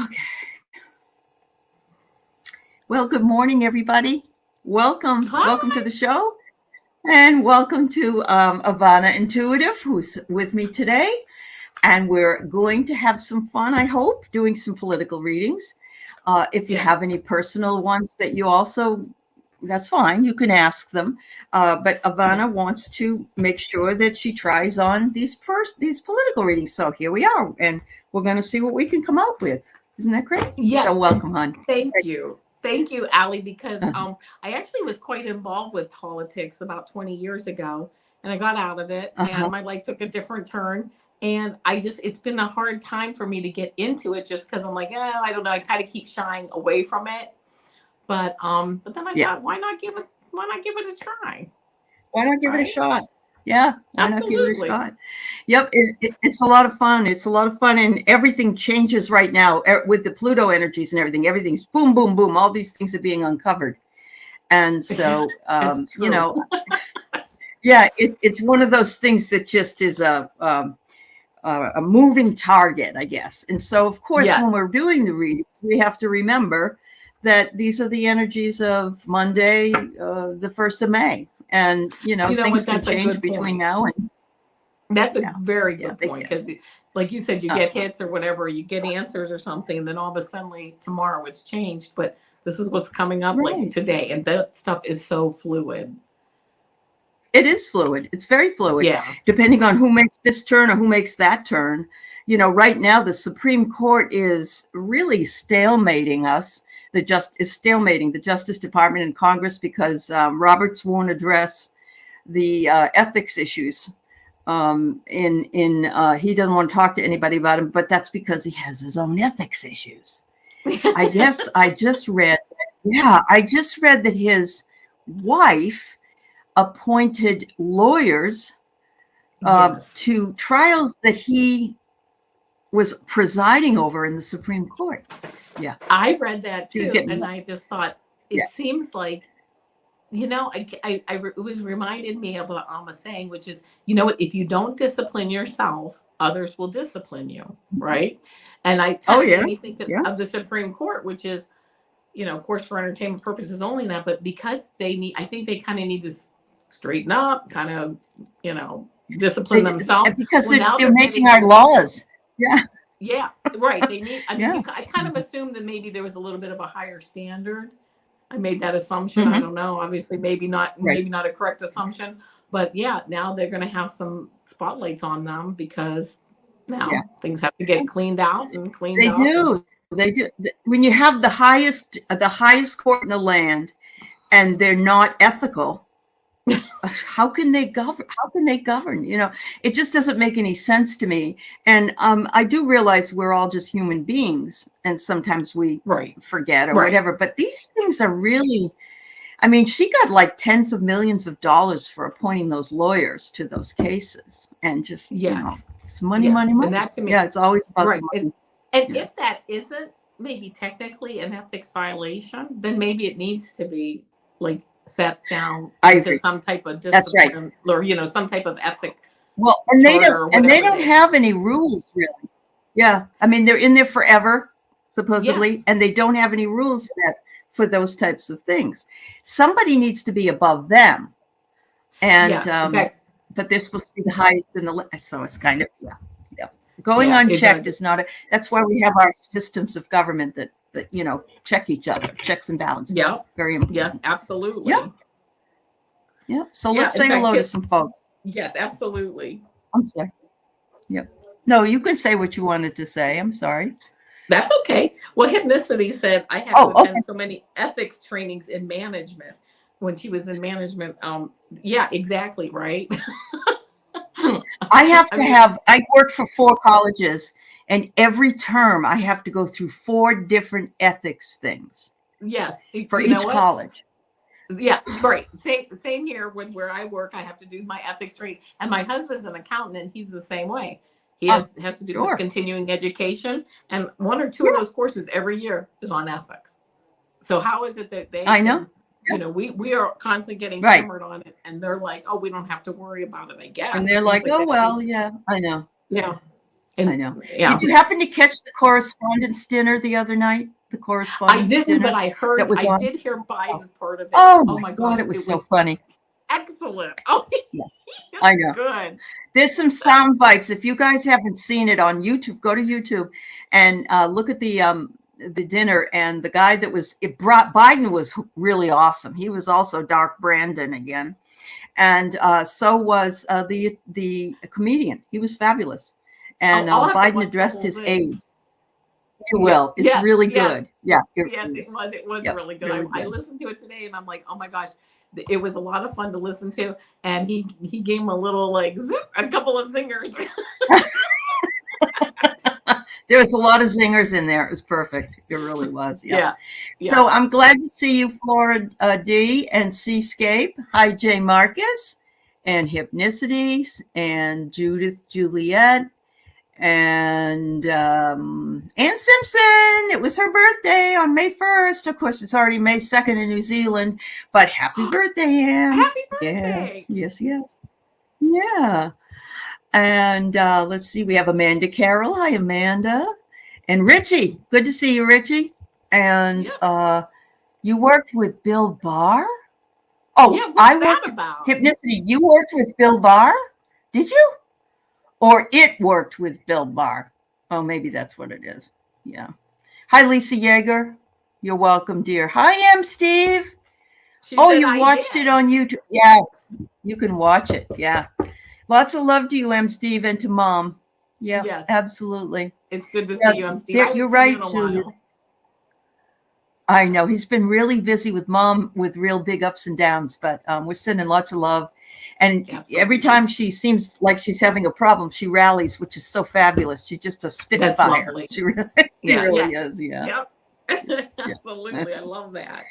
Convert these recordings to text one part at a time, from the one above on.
Okay. Well, good morning, everybody. Welcome Hi. to the show, and welcome to Avana Intuitive, who's with me today. And we're going to have some fun, I hope, doing some political readings. If you have Yes. any personal ones that you also, that's fine, you can ask them. But Yeah. Avana wants to make sure that she tries on these political readings. So here we are, and we're going to see what we can come up with. Isn't that great? Yes. So And welcome, hon. thank you. Thank you, Allie, because Uh, I actually was quite involved with politics about 20 years ago, and I got out of it and uh-huh. my life took a different turn. And it's been a hard time for me to get into it just because I'm like, I don't know. I kind of keep shying away from it. But then I Yeah. thought, why not give it a try? Why not give it a Right? shot? Yeah, why not give it a Absolutely. shot? Yep, it's a lot of fun. It's a lot of fun, and everything changes right now with the Pluto energies and everything. Everything's boom, boom, boom. All these things are being uncovered, and so It's true. yeah, it's one of those things that just is a moving target, I guess. And so, of course, when Yes. we're doing the readings, we have to remember that these are the energies of Monday, the 1st of May. And, You know things what? can That's a change good between point. now and, That's a yeah, very yeah, good they point can. because, like you said, you get Uh-huh. hits or whatever, you get answers or something, and then all of a sudden tomorrow it's changed. But this is what's coming up like Right. today, and that stuff is so fluid. It is fluid. It's very fluid, Yeah. depending on who makes this turn or who makes that turn. Right now the Supreme Court is really stalemating us. Is stalemating the Justice Department and Congress because Roberts won't address the ethics issues. He doesn't want to talk to anybody about them, but that's because he has his own ethics issues. I guess I just read. Yeah, I just read that his wife appointed lawyers Yes. to trials that he was presiding over in the Supreme Court. Yeah, I read that she was too, getting. and I just thought Yeah. it seems like it was reminded me of what Alma saying, which is, you know what, if you don't discipline yourself, others will discipline you, right? And I Oh kind of yeah, made me think yeah, of the Supreme Court, which is, of course, for entertainment purposes only that, but because I think they kind of need to straighten up, kind of, you know, discipline they, themselves. because Well, now they're they're making getting our this. laws. Yeah, Yeah, right. They need, I mean, yeah. I kind of assumed that maybe there was a little bit of a higher standard. I made that assumption. I Mm-hmm. don't know. Obviously, Right. maybe not a correct assumption, but yeah, now they're going to have some spotlights on them because Yeah, now things have to get cleaned out and cleaned they up. And do. They do. When you have the highest court in the land, and they're not ethical, how can they govern? It just doesn't make any sense to me. And I do realize we're all just human beings, and sometimes we right, forget or right. whatever. But these things are really. I mean, she got like tens of millions of dollars for appointing those lawyers to those cases, and just Yes, it's money, money, yes, and money. that to me, Yeah, it's always about the right. And money. and Yeah, if that isn't maybe technically an ethics violation, then maybe it needs to be like set down I into agree. some type of That's right. discipline or some type of ethic Well, and they charter don't or and they whatever it don't is. have any rules really. Yeah, I mean they're in there forever, supposedly, Yes. and they don't have any rules set for those types of things. Somebody needs to be above them, and Yes. In fact, but they're supposed to be the highest in the list. So it's kind of yeah. Going yeah, it unchecked does. is not a. That's why we have our systems of government that check each other, checks and balances. Yep. Very Yes, important. Yep, absolutely. yep. So Yeah. let's In say fact, hello to some folks. yes, absolutely. I'm sorry. Yep. No, you can say what you wanted to say. I'm sorry. That's okay. Well, Hypnicity said I had to Oh, attend okay. so many ethics trainings in management when she was in management. Yeah, exactly. Right. I have I to mean, have, I work for 4 colleges, and every term I have to go through 4 different ethics things yes. for You know each what? college. Yeah, right. Same here with where I work. I have to do my ethics training, and my husband's an accountant, and he's the same way. He Oh, has to do his sure. continuing education, and one or two of Yeah, those courses every year is on ethics. So how is it that they I know. can, we are constantly getting Right. hammered on it, and they're like, oh, we don't have to worry about it. I And guess they're it seems like, like oh, that well, seems, yeah, I know. yeah, And I know. yeah, Did you happen to catch the correspondence dinner the other night? The I correspondence didn't, but dinner that was I on? did hear Oh, Biden's part of it. oh Oh my my God, gosh, it was it so was funny. excellent. Oh, Yeah, it's I know. good. There's some sound bites. If you guys haven't seen it on YouTube, go to YouTube and look at the dinner. And the guy that was it brought Biden was really awesome. He was also Dark Brandon again, and so was the comedian. He was fabulous. And I'll have to Biden watch the addressed whole his thing. aide. You Yeah, will. It's yes, really yes, good. Yeah, it yes, really it is. was. It was Yep, really good. really I good. listened to it today, and I'm like, oh my gosh, it was a lot of fun to listen to. And he gave him a little like a couple of zingers. There was a lot of zingers in there. It was perfect. It really was. Yeah. Yeah, yeah. So I'm glad to see you, Flora D and Seascape. Hi, Jay Marcus and Hypnicities and Judith Juliet and Ann Simpson. It was her birthday on May 1st. Of course, it's already May 2nd in New Zealand, but happy birthday, Ann. Happy birthday. Yes. Yeah. And let's see, we have Amanda Carroll. Hi, Amanda. And Richie. Good to see you, Richie. And Yep. you worked with Bill Barr? Oh, Yeah, what's I that worked about? Hypnicity. You worked with Bill Barr? Did you? Or it worked with Bill Barr? Oh, maybe that's what it is. Yeah. Hi, Lisa Yeager. You're welcome, dear. Hi, M. Steve. She Oh, said you I watched did. it on YouTube? Yeah, you can watch it. Yeah. Lots of love to you, M. Steve, and to Mom. Yeah, Yes, absolutely. it's good to Yeah, see you, Steve. I you're haven't seen you right, in a Julia. while. I know he's been really busy with Mom with real big ups and downs, but we're sending lots of love. And every Absolutely. time she seems like she's having a problem, she rallies, which is so fabulous. She's just a That's spitfire. lovely. She really Yeah, is. Yeah. yep. Yeah. Absolutely. I love that.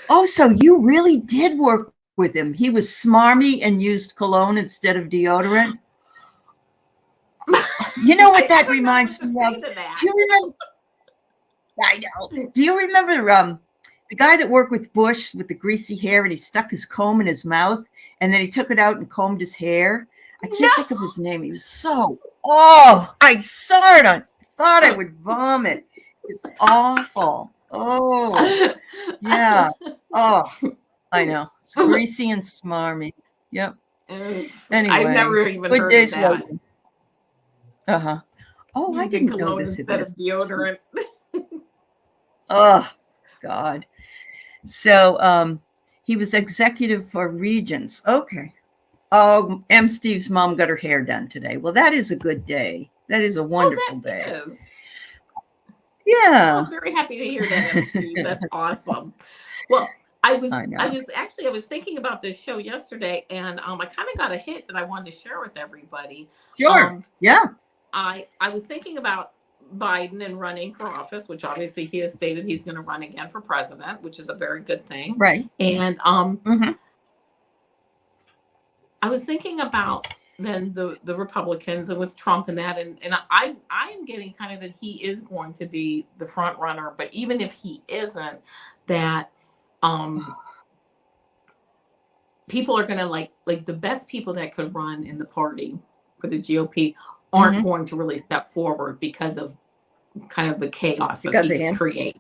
Oh, so you really did work with him. He was smarmy and used cologne instead of deodorant. You know what that reminds me of? To that. Do you remember? I know. Do you remember the guy that worked with Bush with the greasy hair and he stuck his comb in his mouth and then he took it out and combed his hair? I can't think of his name. He was I saw it on, thought I would vomit. It was awful. Oh, yeah. Oh, I know. It's greasy and smarmy. Yep. Anyway, I've never even good heard days of that. later. Uh-huh. Oh, I Using didn't know cologne this. instead of deodorant. Oh, God. So he was executive for Regents. Okay. Oh, M. Steve's mom got her hair done today. Well, that is a good day. That is a wonderful day. Is. Yeah. I'm very happy to hear that, M. Steve. That's awesome. Well, I was thinking about this show yesterday, and I kind of got a hit that I wanted to share with everybody. Sure. Yeah. I was thinking about Biden and running for office, which obviously he has stated he's going to run again for president, which is a very good thing. Right. And I was thinking about then the Republicans and with Trump and that, and I'm getting kind of that he is going to be the front runner, but even if he isn't, that people are going to like the best people that could run in the party for the GOP aren't going to really step forward because of kind of the chaos that he creates.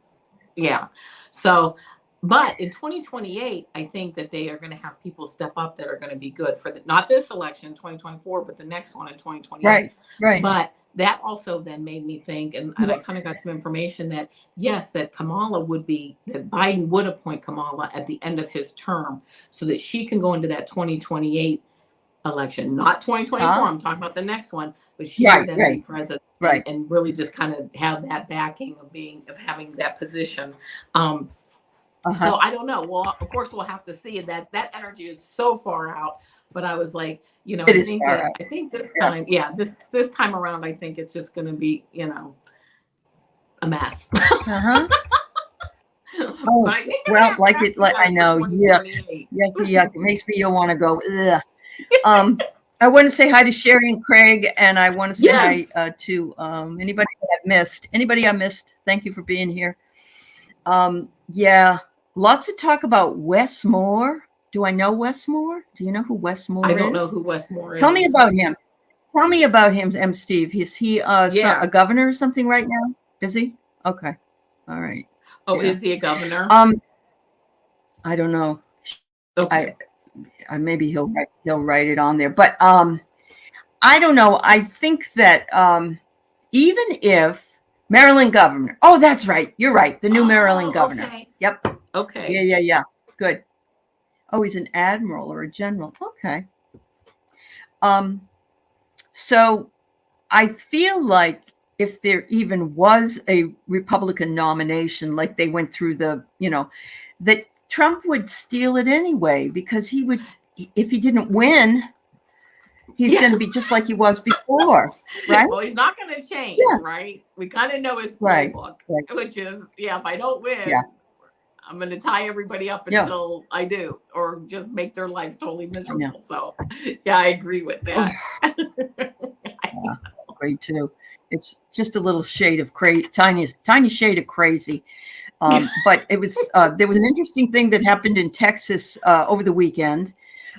Yeah. So, but in 2028, I think that they are going to have people step up that are going to be good for not this election, 2024, but the next one in 2028. Right. But that also then made me think, and I kind of got some information that, yes, that Biden would appoint Kamala at the end of his term so that she can go into that 2028 election, not 2024. I'm talking about the next one, but she would then be president and really just kind of have that backing of having that position. So I don't know. Well, of course we'll have to see. That energy is so far out. But I was like, I think this time, this time around, I think it's just going to be, a mess. Oh, well, I know. Yeah. It makes me want to go. Ugh. I want to say hi to Sherry and Craig, and I want to say hi to anybody that I've missed. Anybody I missed, thank you for being here. Lots of talk about Wes Moore. Do I know Wes Moore? Do you know who Wes Moore is? I don't know who Wes Moore is. Tell me about him. Tell me about him, Steve. Is he a governor or something right now? Is he? Okay. All right. Oh, Yeah. is he a governor? I don't know. Okay. I maybe he'll write it on there, but I don't know. I think that even if Maryland governor, oh, that's right. You're right. The new Maryland governor. Okay. Yep. Okay. Yeah. Good. Oh, he's an admiral or a general. Okay. So I feel like if there even was a Republican nomination, like they went through that Trump would steal it anyway, because he would, if he didn't win, he's going to be just like he was before, right? Well, he's not going to change, right? We kind of know his playbook, which is, if I don't win, I'm going to tie everybody up until I do, or just make their lives totally miserable. So, I agree with that. Great too. It's just a little shade of tiny shade of crazy. But it was there was an interesting thing that happened in Texas over the weekend.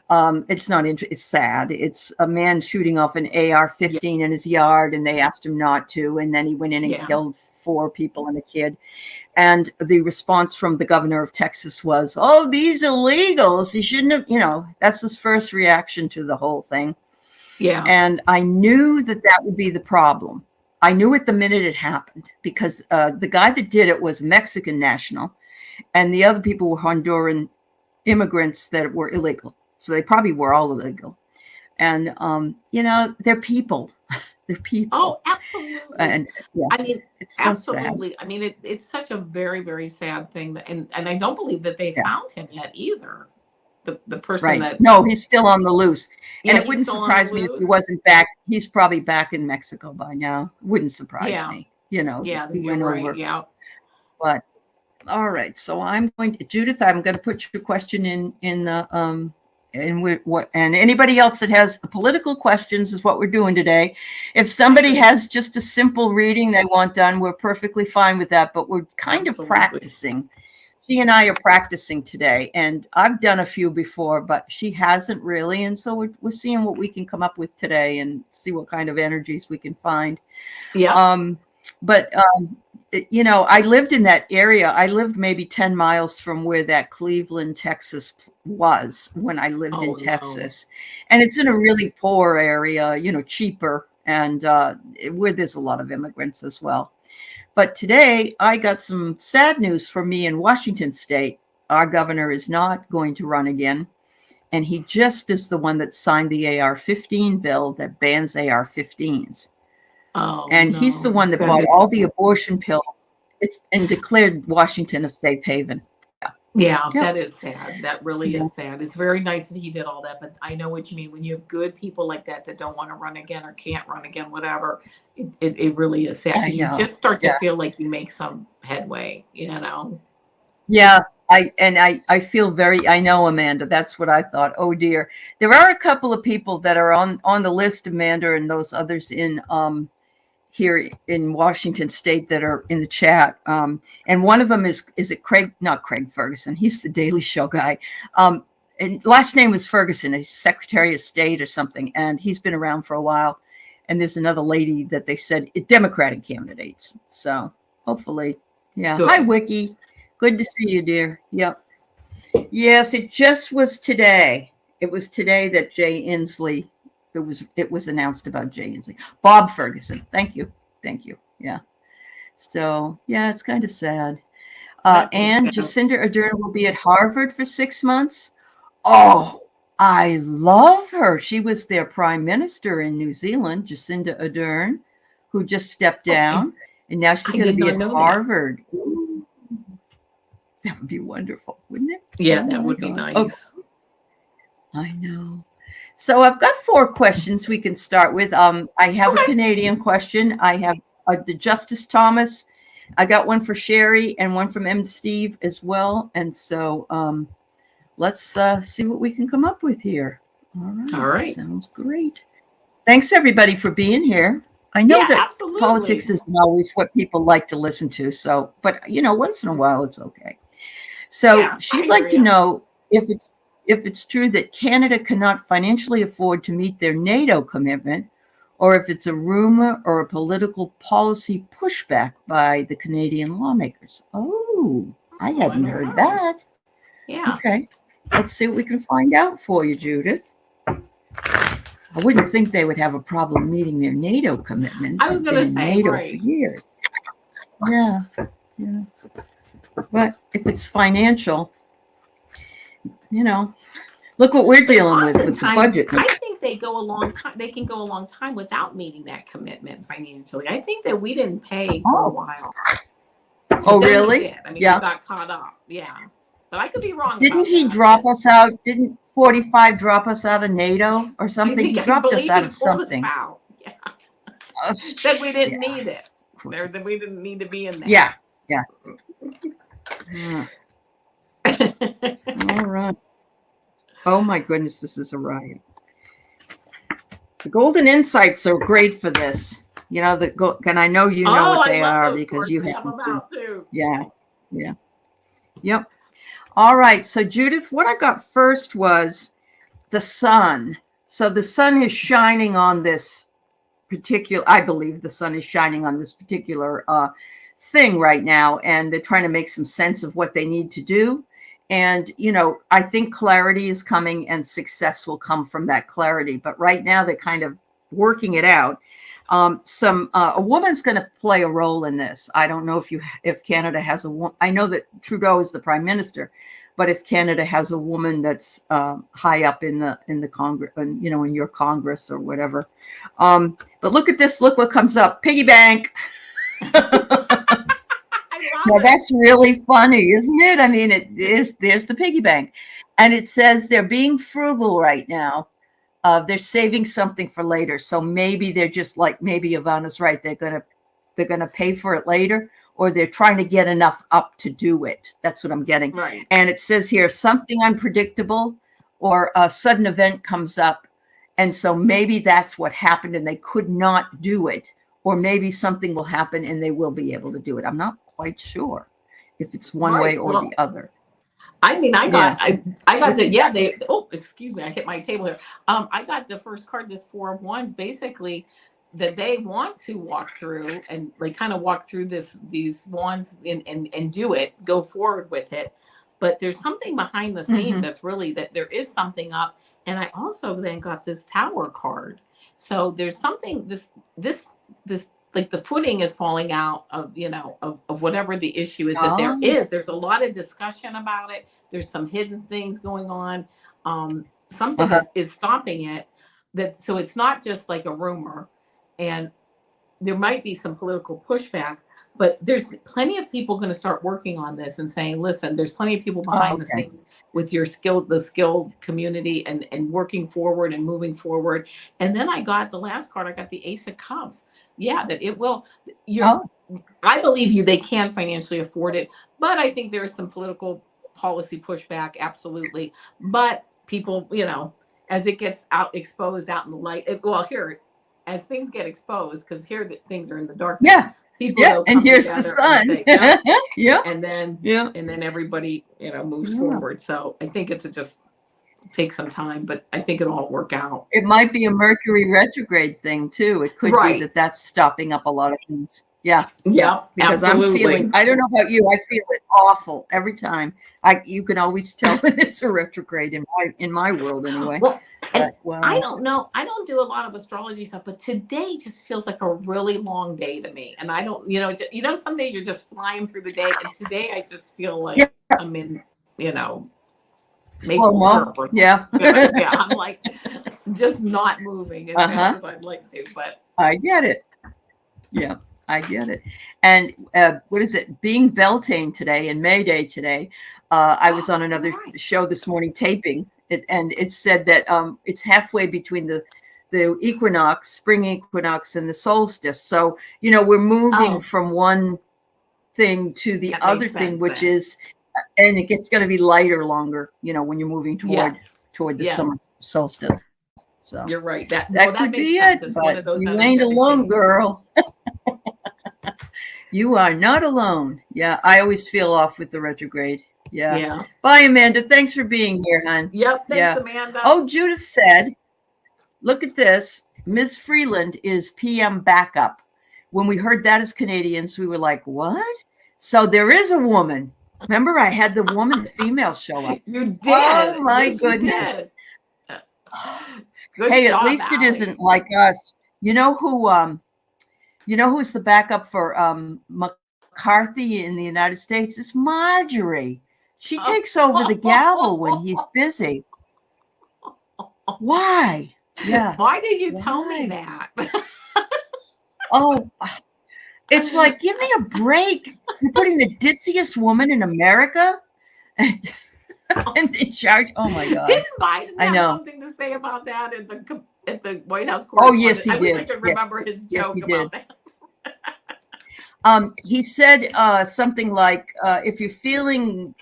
It's not interesting. It's sad. It's a man shooting off an AR-15 in his yard, and they asked him not to, and then he went in and killed 4 people and a kid. And the response from the governor of Texas was, "Oh, these illegals! He shouldn't have." That's his first reaction to the whole thing. Yeah. And I knew that would be the problem. I knew it the minute it happened, because the guy that did it was Mexican national, and the other people were Honduran immigrants that were illegal. So they probably were all illegal. And, they're people. They're people. Oh, absolutely. And I mean, it's so absolutely. sad. I mean, it's such a very, very sad thing. And I don't believe that they found him yet either. The person that. No, he's still on the loose. And it wouldn't surprise me if he loose. wasn't back. He's probably back in Mexico by now. Wouldn't surprise me. Yeah, he went right. over. Yeah. But all right. So Judith, I'm going to put your question in the and anybody else that has political questions is what we're doing today. If somebody has just a simple reading they want done, we're perfectly fine with that, but we're kind of practicing. She and I are practicing today, and I've done a few before, but she hasn't really. And so we're seeing what we can come up with today and see what kind of energies we can find. Yeah. But I lived in that area. I lived maybe 10 miles from where that Cleveland, Texas was when I lived in Texas. And it's in a really poor area, cheaper, and where there's a lot of immigrants as well. But today I got some sad news for me in Washington State. Our governor is not going to run again. And he just is the one that signed the AR-15 bill that bans AR-15s. And he's the one that bought all the abortion pills and declared Washington a safe haven. Yeah, that is sad. That really is sad. It's very nice that he did all that, but I know what you mean. When you have good people like that don't want to run again or can't run again, whatever, it really is sad, because you just start to feel like you make some headway, Yeah, I feel I know, Amanda, that's what I thought. Oh dear. There are a couple of people that are on the list, Amanda, and those others in here in Washington State that are in the chat. And one of them is it Craig, not Craig Ferguson. He's the Daily Show guy. And last name was Ferguson. He's Secretary of State or something. And he's been around for a while. And there's another lady that they said Democratic candidates. So hopefully, Good. Hi, Wiki. Good to see you, dear. Yep. Yes, it just was today. It was today that Jay Inslee, it was announced about Jay Inslee. Bob Ferguson. Thank you. Yeah. So, it's kind of sad. And Jacinda Ardern will be at Harvard for 6 months. Oh, I love her. She was their prime minister in New Zealand, Jacinda Ardern, who just stepped down. And now she's going to be at Harvard. That would be wonderful, wouldn't it? Yeah, that would be nice. Okay. I know. So I've got 4 questions we can start with. I have a Canadian question. I have the Justice Thomas. I got one for Sherry and one from M. Steve as well. And so let's see what we can come up with here. All right. Sounds great. Thanks, everybody, for being here. I know that politics isn't always what people like to listen to. So, but, once in a while, it's okay. So she'd like to know if it's true that Canada cannot financially afford to meet their NATO commitment, or if it's a rumor or a political policy pushback by the Canadian lawmakers. Oh, I hadn't don't heard know. that. Yeah. Okay. Let's see what we can find out for you, Judith. I wouldn't think they would have a problem meeting their NATO commitment. I was going to They've been say, in NATO right. for years. Yeah. But if it's financial, look what we're dealing with the budget. I think they go a long time. They can go a long time without meeting that commitment financially. I think that we didn't pay for a while. Oh, really? I mean, we got caught up. Yeah. But I could be wrong. Didn't he drop us out? Didn't 45 drop us out of NATO or something? He dropped us out of something. Yeah. Said we didn't need it. That we didn't need to be in there. Yeah. All right. Oh my goodness, this is a riot. The Golden Insights are great for this. And I know you know what they are because you have them out too. Yeah. Yep. All right. So Judith, what I got first was the sun. So the sun is shining on this particular, I believe the sun is shining on this particular thing right now. And they're trying to make some sense of what they need to do. And, I think clarity is coming and success will come from that clarity. But right now they're kind of working it out. A woman's going to play a role in this. I don't know if Canada has a woman. I know that Trudeau is the prime minister, but if Canada has a woman that's high up in the Congress, in your Congress or whatever. But look at this. Look what comes up. Piggy bank. Now that's really funny, isn't it? I mean, it is. There's the piggy bank, and it says they're being frugal right now. They're saving something for later. So maybe they're just like, maybe Avana's right. They're gonna pay for it later, or they're trying to get enough up to do it. That's what I'm getting. Right. And it says here something unpredictable or a sudden event comes up, and so maybe that's what happened, and they could not do it, or maybe something will happen and they will be able to do it. I'm not quite sure if it's one way or the other. I mean, I got excuse me, I hit my table here. I got the first card, this 4 of Wands, basically that they want to walk through and kind of walk through these wands and do it, go forward with it. But there's something behind the scenes that's really that there is something up. And I also then got this Tower card. So there's something this like the footing is falling out of, of whatever the issue is that there is. There's a lot of discussion about it. There's some hidden things going on. Something is stopping it. So it's not just like a rumor, and there might be some political pushback, but there's plenty of people going to start working on this and saying, listen, there's plenty of people behind the scenes with the skilled community and working forward and moving forward. And then I got the last card. I got the Ace of Cups. Yeah, that it will. I believe they can financially afford it, but I think there is some political policy pushback, absolutely. But people, as it gets exposed out in the light, as things get exposed, because here things are in the dark. Yeah. People and here's the sun. And then everybody, moves forward. So I think it's just take some time, but I think it'll all work out. It might be a Mercury retrograde thing too. It could be that's stopping up a lot of things. Yeah. Because absolutely. I don't know about you, I feel it awful every time. You can always tell when it's a retrograde in my world anyway. Well, I don't know. I don't do a lot of astrology stuff, but today just feels like a really long day to me. And I don't, some days you're just flying through the day, and today I just feel like I'm in, I'm like just not moving as fast as I'd like to, but I get it. Yeah, I get it. And what is it? Being Beltane today and May Day today. I was on another show this morning taping it, and it said that it's halfway between the equinox, spring equinox, and the solstice. So we're moving from one thing to the other thing, which is. And it's going to be lighter longer, when you're moving toward the summer solstice. So you're right. That could be it. But you ain't alone, girl. You are not alone. Yeah, I always feel off with the retrograde. Yeah. Bye, Amanda. Thanks for being here, hon. Yep. Thanks, Amanda. Oh, Judith said, look at this. Ms. Freeland is PM backup. When we heard that as Canadians, we were like, what? So there is a woman. Remember, I had the woman, the female show up. You did. Oh my Yes, goodness. you did. Good Hey, job, at least Allie. it isn't like us. You know who's the backup for McCarthy in the United States? It's Marjorie. She takes over the gavel when he's busy. Why? Yeah. Why did you tell me that? Oh, it's like, give me a break. You're putting the ditziest woman in America and in charge. Oh my God. Didn't Biden I have know. something to say about that at the White House? Oh, yes, he I wish did. I could Yes. remember his Yes, joke he about did. that. He said something like, if you're feeling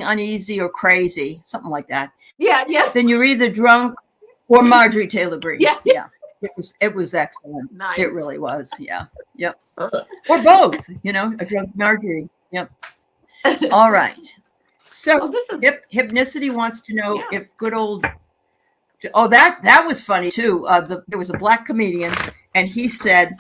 uneasy or crazy, something like that, Yeah, yes. then you're either drunk or Marjorie Taylor Greene. Yeah. Yeah. It was excellent. Nice. It really was. Yeah. Yep. Or both, a drunk Marjorie. Yep. All right. So Hypnicity wants to know if good old. Oh, that was funny too. There was a black comedian, and he said,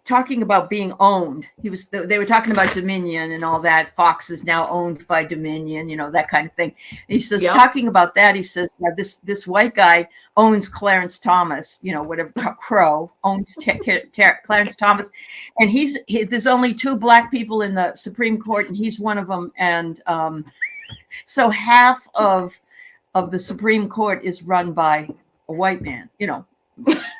talking about being owned. They were talking about Dominion and all that. Fox is now owned by Dominion, that kind of thing. And he says, talking about that, he says, this white guy owns Clarence Thomas, whatever, Crow owns Clarence Thomas. And there's only 2 black people in the Supreme Court, and he's one of them. And so half of the Supreme Court is run by a white man,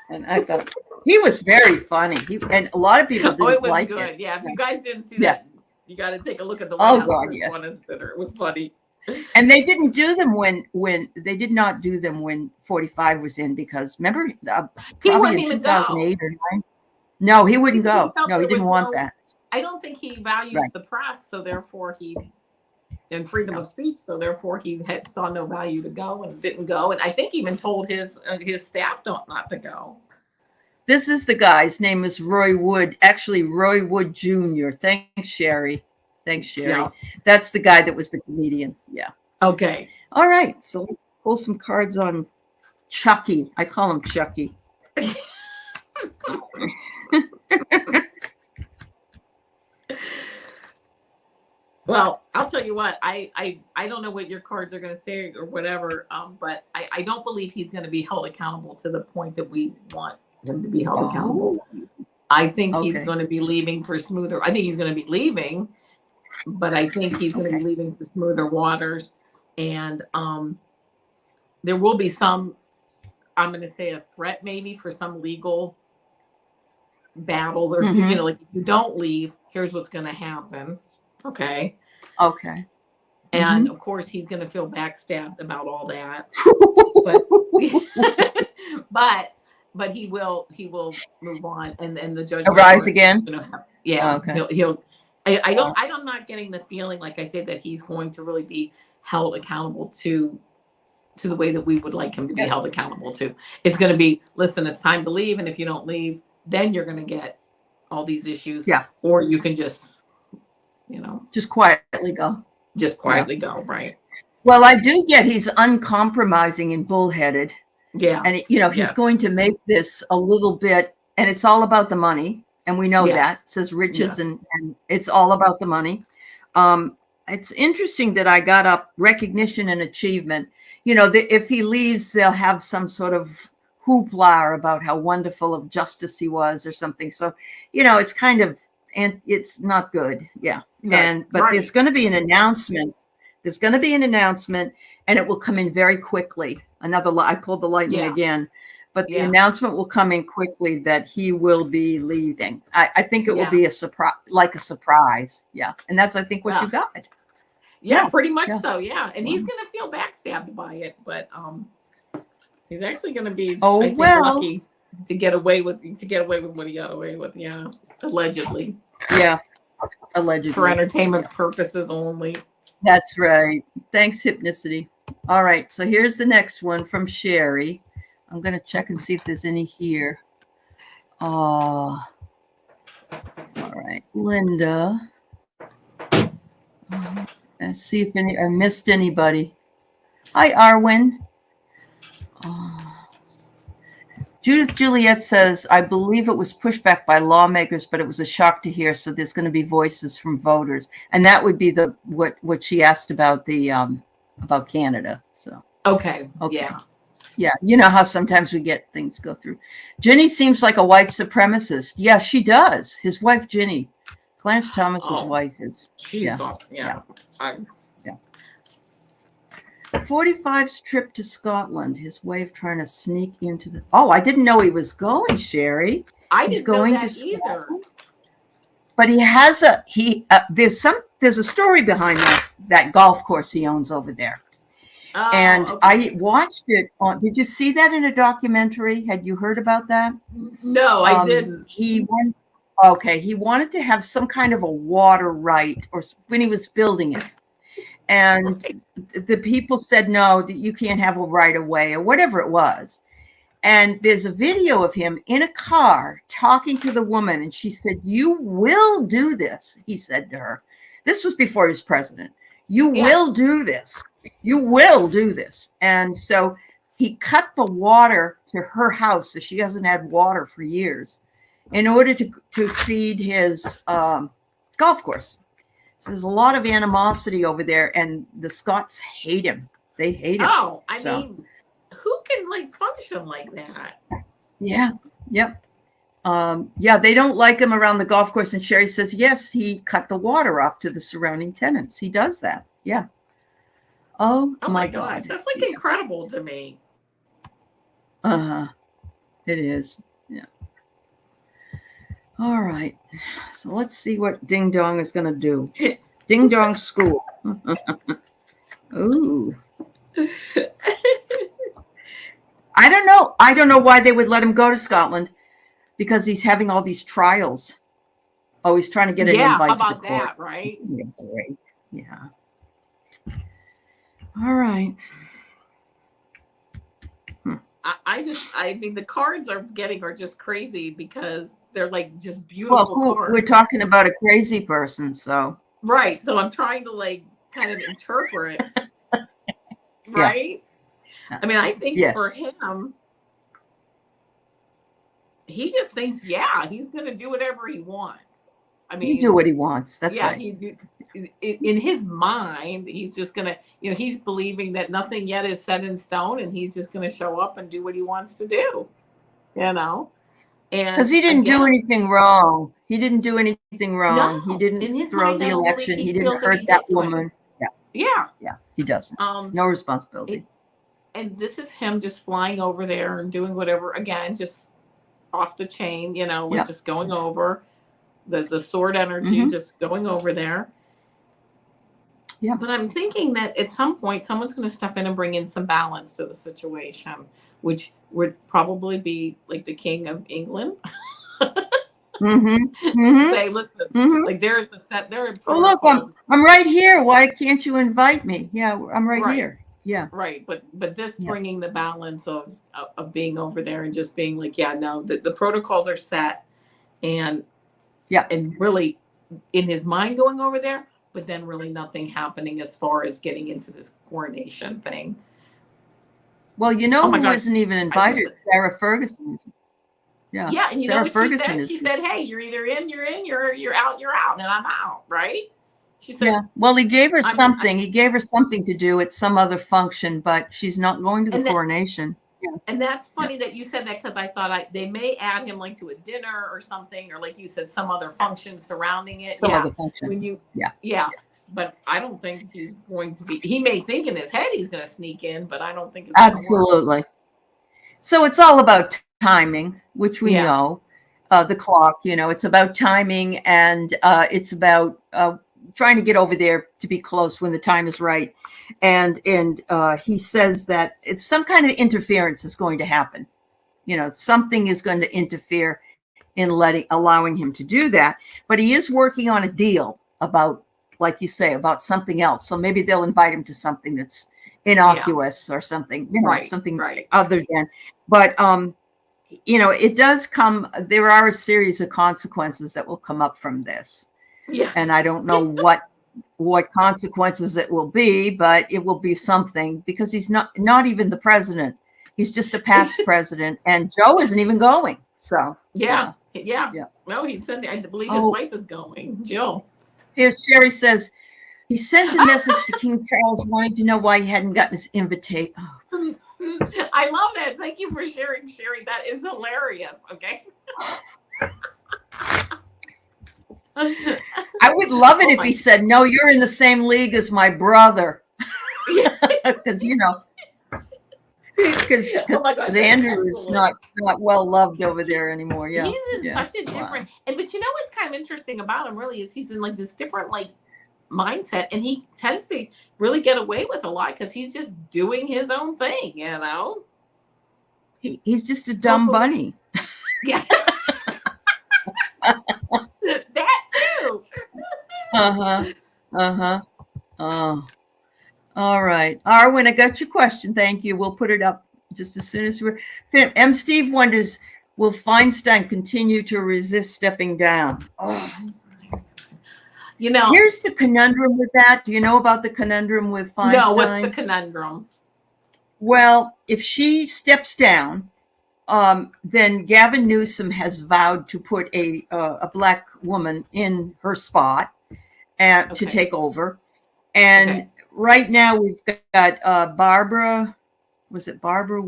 And I thought he was very funny. And a lot of people didn't like it. It was good. Yeah, if you guys didn't see that, you got to take a look at the White House Correspondents' Dinner. It was funny. And they didn't do them when they did not do them when 45 was in, because remember, probably in 2008 or 9. No, he wouldn't go. No, he didn't want that. I don't think he values the press, so therefore and freedom of speech, so therefore he saw no value to go and didn't go. And I think even told his staff not to go. This is the guy's name is Roy Wood. Actually, Roy Wood Jr. Thanks, Sherry. Yeah. That's the guy that was the comedian. Yeah. Okay. All right. So let's pull some cards on Chucky. I call him Chucky. Well, I'll tell you what, I don't know what your cards are going to say or whatever, but I don't believe he's going to be held accountable to the point that we want him to be held accountable. I think he's going to be leaving for smoother. I think he's going to be leaving, but I think he's going to be leaving for smoother waters. And there will be some, I'm going to say a threat maybe for some legal battles or, like if you don't leave, here's what's going to happen. Okay. And of course he's going to feel backstabbed about all that. But he will move on, and the judge rise again. I'm not getting the feeling, like I said, that he's going to really be held accountable to the way that we would like him to be held accountable to. It's going to be, listen, it's time to leave, and if you don't leave, then you're going to get all these issues. Yeah. Or you can just quietly go. Go, right? Well, I do get he's uncompromising and bullheaded. Yeah. And, he's going to make this a little bit, and it's all about the money. And we know that. It says riches and it's all about the money. It's interesting that I got up recognition and achievement. If he leaves, they'll have some sort of hoopla about how wonderful of justice he was or something. So, it's kind of, and it's not good. Yeah. But there's going to be an announcement. And it will come in very quickly. I pulled the lightning again, but the announcement will come in quickly that he will be leaving. I think it will be a surprise. Yeah. And that's, I think, what you got. Yeah, pretty much so. Yeah. And he's going to feel backstabbed by it, but he's actually going to be lucky to get away with what he got away with. Yeah. Allegedly. Yeah. Allegedly. For entertainment purposes only. That's right. Thanks, Hypnicity. All right. So here's the next one from Sherry. I'm going to check and see if there's any here. All right. Linda. Let's see if I missed anybody. Hi, Arwen. Judith Juliet says, I believe it was pushed back by lawmakers, but it was a shock to hear. So there's going to be voices from voters. And that would be what she asked about about Canada. So, Okay. okay. Yeah. Yeah. You know how sometimes we get things go through. Ginny seems like a white supremacist. Yeah, she does. His wife, Ginny, Clarence Thomas's wife is. She's off. Yeah. 45's trip to Scotland, his way of trying to sneak into the. Oh, I didn't know he was going, Sherry. He's going to either. But he has there's a story behind that golf course he owns over there. Oh, and okay. I watched it on. Did you see that in a documentary? Had you heard about that? No, I didn't. He wanted to have some kind of a water right, or when he was building it. And the people said, no, you can't have a right of way or whatever it was. And there's a video of him in a car talking to the woman. And she said, you will do this. He said to her, this was before he was president. You will do this. You will do this. And so he cut the water to her house. So she hasn't had water for years in order to feed his golf course. So there's a lot of animosity over there, and the Scots hate him. They hate him. Oh, I mean, who can function like that? Yeah. Yep. They don't like him around the golf course. And Sherry says, yes, he cut the water off to the surrounding tenants. He does that. Yeah. Oh my gosh. That's incredible to me. It is. Yeah. All right. So let's see what Ding Dong is going to do. Ding Dong School. Ooh. I don't know. I don't know why they would let him go to Scotland, because he's having all these trials. Oh, he's trying to get an invite to the court. That, right? Yeah, great. Yeah. All right. I mean, the cards are just crazy because they're just beautiful. Well, cards. We're talking about a crazy person, so. Right. So I'm trying to kind of interpret. Right. Yeah. I mean, I think for him, he just thinks, he's going to do whatever he wants. I mean, he do what he wants. That's right. In his mind, he's just going to, he's believing that nothing yet is set in stone, and he's just going to show up and do what he wants to do, And because he didn't do anything wrong. He didn't do anything wrong. No, he didn't throw the election. He didn't hurt that woman. Yeah. He doesn't. No responsibility. And this is him just flying over there and doing whatever, again, just off the chain, just going over. There's the sword energy just going over there. Yeah. But I'm thinking that at some point, someone's going to step in and bring in some balance to the situation, which would probably be the King of England. Say, listen, there's a set there. Oh, look, I'm right here. Why can't you invite me? Yeah, I'm right here. Yeah. Right. But this bringing the balance of being over there and just being the protocols are set, and really in his mind going over there, but then really nothing happening as far as getting into this coronation thing. Well, who isn't even invited? Sarah Ferguson isn't. Yeah. Yeah, and Sarah what Ferguson she said? She said, hey, you're either in, you're out, and I'm out, right? She said, well, he gave her something. He gave her something to do at some other function, but she's not going to the coronation. Yeah. And that's funny that you said that, because I thought they may add him to a dinner or something, or like you said, some other function surrounding it. Some other function. But I don't think he's going to be. He may think in his head he's going to sneak in, but I don't think it's absolutely. So it's all about timing, which we know. The clock, it's about timing, and it's about trying to get over there to be close when the time is right. And he says that it's some kind of interference is going to happen. Something is going to interfere in allowing him to do that. But he is working on a deal about, like you say, about something else. So maybe they'll invite him to something that's innocuous or something, something other than. But it does come. There are a series of consequences that will come up from this. Yeah. And I don't know what consequences it will be, but it will be something, because he's not even the president. He's just a past president, and Joe isn't even going. So Yeah. yeah. No, he said, I believe his Oh, wife is going, Jill. here Sherry says he sent a message to King Charles wanting to know why he hadn't gotten his invitation. Oh. I love it. Thank you for sharing, Sherry. That is hilarious. Okay. I would love it if he said, "No, you're in the same league as my brother," because Oh my gosh, Andrew is not well loved over there anymore. Yeah, he's in such a different, and but you know what's kind of interesting about him really is he's in like this different like mindset, and he tends to really get away with a lot because he's just doing his own thing, you know. He's just a dumb bunny. Yeah. That too. Oh, all right, Arwen, I got your question. Thank you. We'll put it up just as soon as we're finished. M. Steve wonders, will Feinstein continue to resist stepping down? Oh. You know, here's the conundrum with that. Do you know about the conundrum with Feinstein? No, what's the conundrum? Well, if she steps down, then Gavin Newsom has vowed to put a Black woman in her spot and to take over. And right now we've got Barbara. Was it Barbara?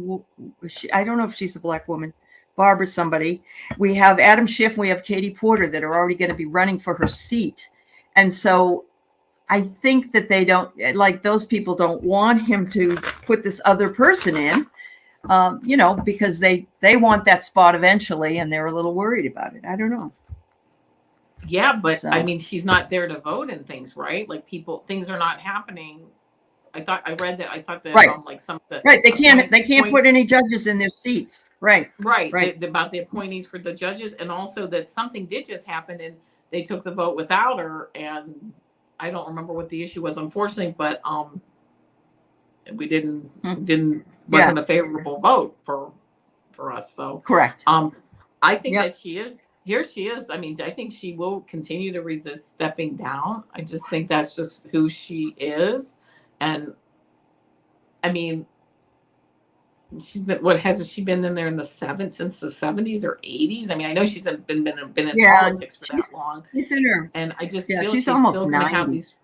I don't know if she's a Black woman. Barbara somebody. We have Adam Schiff and we have Katie Porter that are already going to be running for her seat. And so I think that they don't, like, those people don't want him to put this other person in, you know, because they want that spot eventually, and they're a little worried about it. I don't know. Yeah, but so, I mean, she's not there to vote and things, right? Like things are not happening. I thought that right. Like some of the they can't put any judges in their seats. Right. About the appointees for the judges, and also that something did just happen and they took the vote without her, and I don't remember what the issue was, unfortunately, but we wasn't a favorable vote for us. So correct. I think that she is. I mean, I think she will continue to resist stepping down. I just think that's just who she is. And I mean, she's been, hasn't she been in there since the 70s or 80s? I mean, I know she's been in politics for that long. She's in her, and I just feel she's almost still 90. Have these,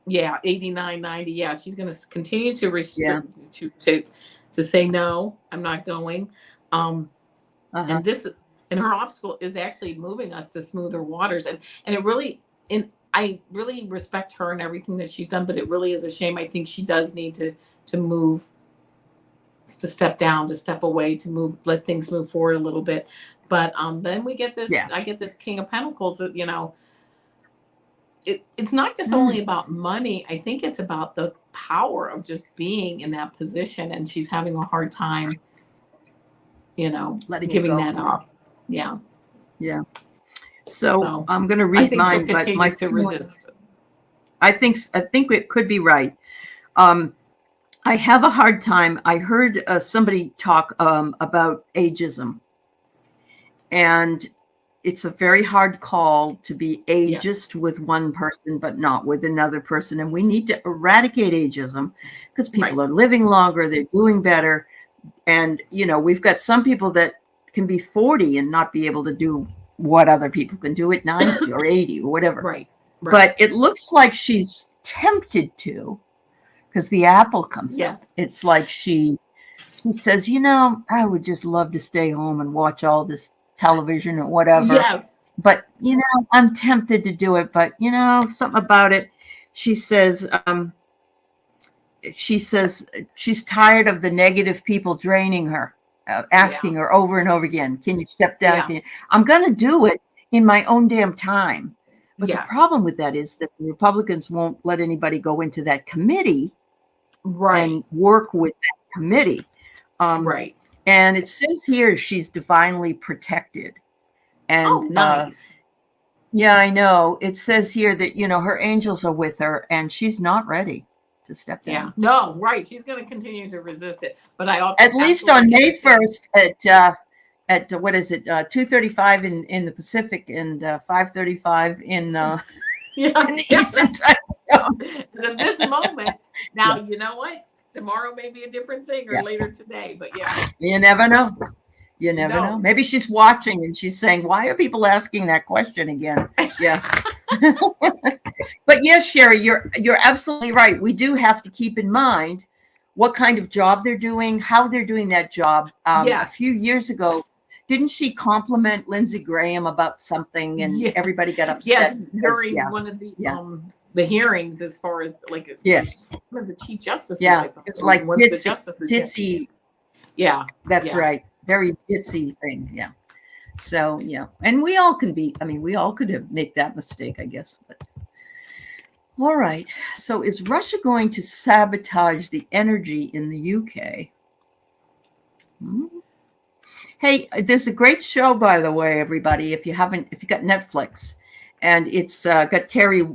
89, 90. Yeah, she's going to continue to restrict to say no, I'm not going. And her obstacle is actually moving us to smoother waters, and it really, I really respect her and everything that she's done, but it really is a shame. I think she does need to move, to step down, to step away, to let things move forward a little bit. But then we get this, I get this King of Pentacles that, you know, it's not just only about money. I think it's about the power of just being in that position, and she's having a hard time, you know, giving that up. Yeah. So I'm going to read mine, but my to resist. I think it could be right. I have a hard time. I heard somebody talk about ageism, and it's a very hard call to be ageist with one person, but not with another person. And we need to eradicate ageism because people are living longer, they're doing better. And, you know, we've got some people that can be 40 and not be able to do what other people can do at 90 or 80 or whatever. Right. But it looks like she's tempted to, because the apple comes up. It's like she says, you know, I would just love to stay home and watch all this television or whatever. Yes. But, you know, I'm tempted to do it. But, you know, something about it. She says she's tired of the negative people draining her, asking her over and over again, can you step down? I'm going to do it in my own damn time. But the problem with that is that the Republicans won't let anybody go into that committee and work with that committee. And it says here she's divinely protected. And nice. Yeah, I know. It says here that, you know, her angels are with her and she's not ready to step down. Yeah, no, right. She's going to continue to resist it. But I also at least on May 1st at what is it, 2:35 in the Pacific and 5:35 in the Eastern time zone. At this moment, now you know what? tomorrow may be a different thing, or Yeah. later today. But yeah, You never know. You never No. know. Maybe she's watching and she's saying, "Why are people asking that question again?" Yeah. But yes, Sherry, you're absolutely right. We do have to keep in mind what kind of job they're doing, how they're doing that job. A Yes. few years ago, didn't she compliment Lindsey Graham about something, and Yes. everybody got upset? yes, because- during yeah, one of Yeah. the hearings, as far as like yes, one of the chief justices, yeah. I thought, It's or like one of the ditzy, justices. Yeah. ditzy. Yeah. That's Yeah. right. Very ditzy thing. Yeah. So yeah, and we all can be. I mean, we all could have made that mistake, I guess. But all right. So is Russia going to sabotage the energy in the UK? Hey, there's a great show, by the way, everybody. If you got Netflix, and it's got Carrie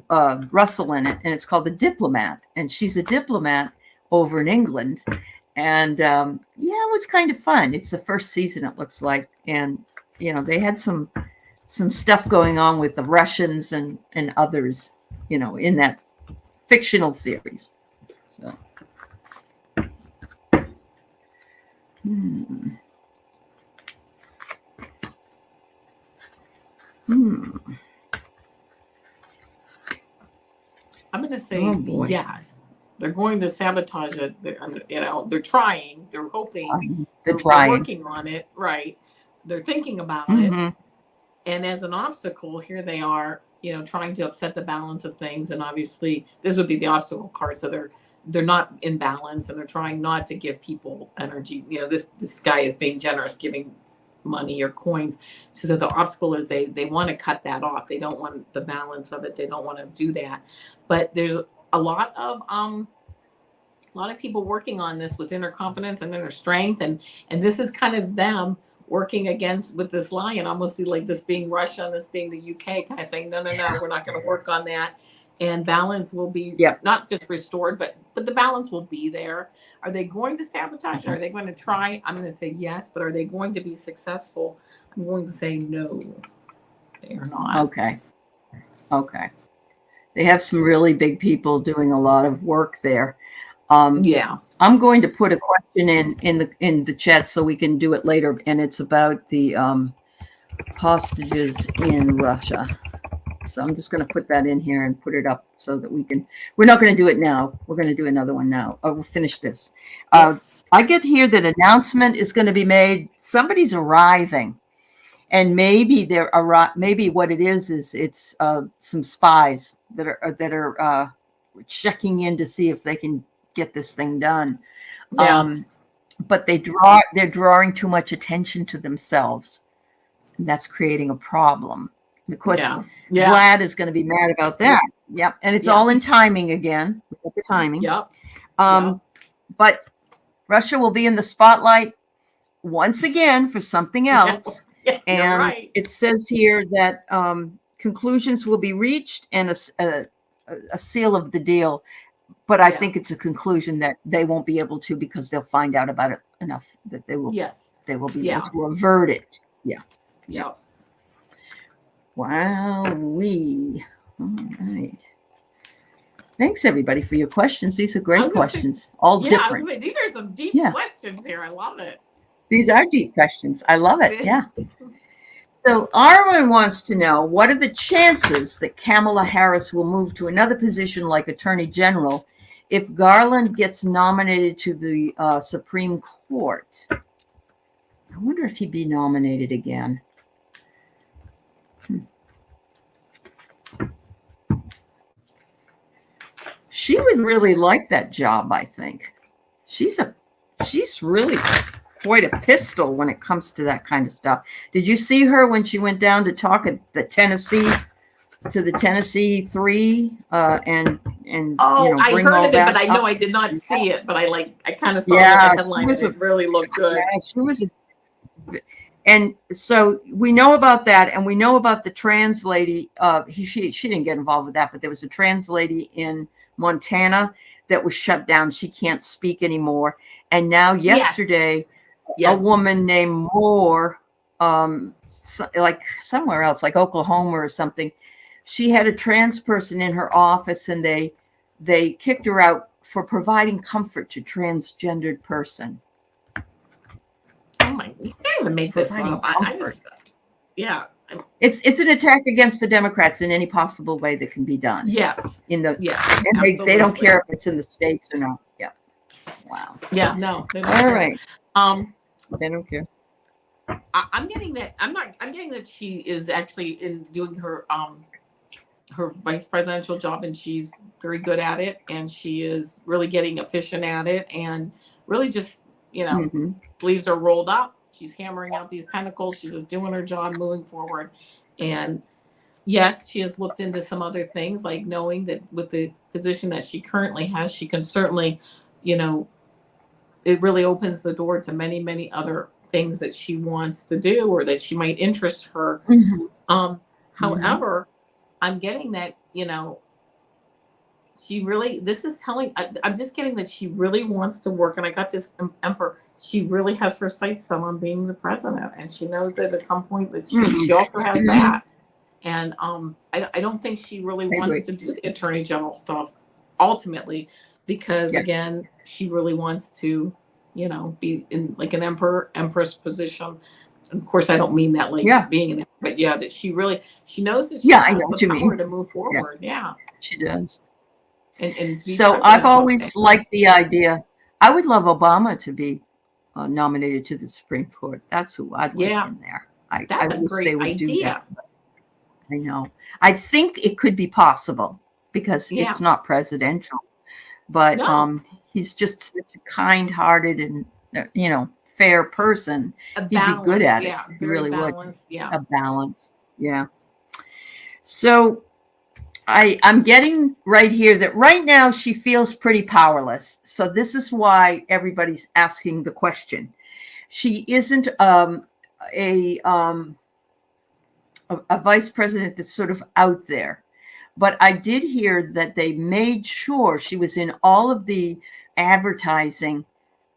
Russell in it, and it's called The Diplomat, and she's a diplomat over in England, and yeah, it was kind of fun. It's the first season, it looks like, and they had some stuff going on with the Russians and others, in that fictional series. So. I'm going to say yes. They're going to sabotage it. They're trying. They're hoping. They're trying. Working on it. Right. They're thinking about it. And as an obstacle, here they are, trying to upset the balance of things. And obviously, this would be the obstacle card. So they're not in balance, and they're trying not to give people energy. This guy is being generous, giving money or coins. So the obstacle is they want to cut that off. They don't want the balance of it. They don't want to do that. But there's a lot of people working on this with inner confidence and inner strength, and this is kind of them working with this lie, and almost see like this being Russia and this being the UK, kind of saying no, we're not going to work on that, and balance will be not just restored, but the balance will be there. Are they going to sabotage it? Are they going to try? I'm going to say yes, but are they going to be successful? I'm going to say no, they are not. Okay. They have some really big people doing a lot of work there. Yeah. I'm going to put a question in the chat so we can do it later, and it's about the hostages in Russia. So I'm just going to put that in here and put it up so that we're not going to do it now. We're going to do another one now. We'll finish this. I get here that announcement is going to be made. Somebody's arriving, and maybe maybe what it is it's some spies that are checking in to see if they can get this thing done. But they're drawing too much attention to themselves, and that's creating a problem. And of course, Vlad is going to be mad about that. Yep. And it's all in timing again. We got the timing. But Russia will be in the spotlight once again for something else. And it says here that conclusions will be reached and a seal of the deal. But I think it's a conclusion that they won't be able to, because they'll find out about it enough that they will be able to avert it. Yeah. Wow. All right. Thanks, everybody, for your questions. These are great questions. All different. These are some deep questions here. I love it. These are deep questions. I love it. Yeah. So Arwen wants to know, what are the chances that Kamala Harris will move to another position like Attorney General if Garland gets nominated to the Supreme Court? I wonder if he'd be nominated again. She would really like that job, I think. She's really quite a pistol when it comes to that kind of stuff. Did you see her when she went down to talk at the Tennessee 3 and I bring heard all of it, that but I up? know I did not see it, but I kind of saw the headline, and it really looked good. Yeah, she was and so we know about that, and we know about the trans lady. She didn't get involved with that, but there was a trans lady in Montana that was shut down. She can't speak anymore. And now yesterday, a woman named Moore, like somewhere else, like Oklahoma or something, she had a trans person in her office, and they kicked her out for providing comfort to transgendered person. Oh my! You can't even make this Providing up. I comfort. just, yeah. It's an attack against the Democrats in any possible way that can be done. Yes. And Absolutely. they don't care if it's in the States or not. Yeah. Wow. Yeah. No. They don't All care. right. They don't care. I'm getting that. I'm getting that she is actually in doing her vice presidential job, and she's very good at it, and she is really getting efficient at it, and really just, sleeves are rolled up. She's hammering out these pentacles. She's just doing her job, moving forward. And yes, she has looked into some other things, like knowing that with the position that she currently has, she can certainly, it really opens the door to many, many other things that she wants to do or that she might interest her. However, I'm getting that, she really, this is telling, I'm just getting that she really wants to work. And I got this Emperor. She really has her sights set on being the president. And she knows that at some point that she also has that. And I don't think she really wants to do the attorney general stuff ultimately, because again, she really wants to, be in like an empress position. Of course, I don't mean that like being in it, but that she knows that she has the power to move forward. Yeah, she does. And so I've always liked the idea. I would love Obama to be nominated to the Supreme Court. That's who I'd like in there. That's a great idea. I know. I think it could be possible because it's not presidential, but he's just such a kind-hearted and fair person. He'd be good at it. He really would. Yeah, a balance. Yeah. So I'm getting right here that right now she feels pretty powerless. So this is why everybody's asking the question. She isn't a vice president that's sort of out there. But I did hear that they made sure she was in all of the advertising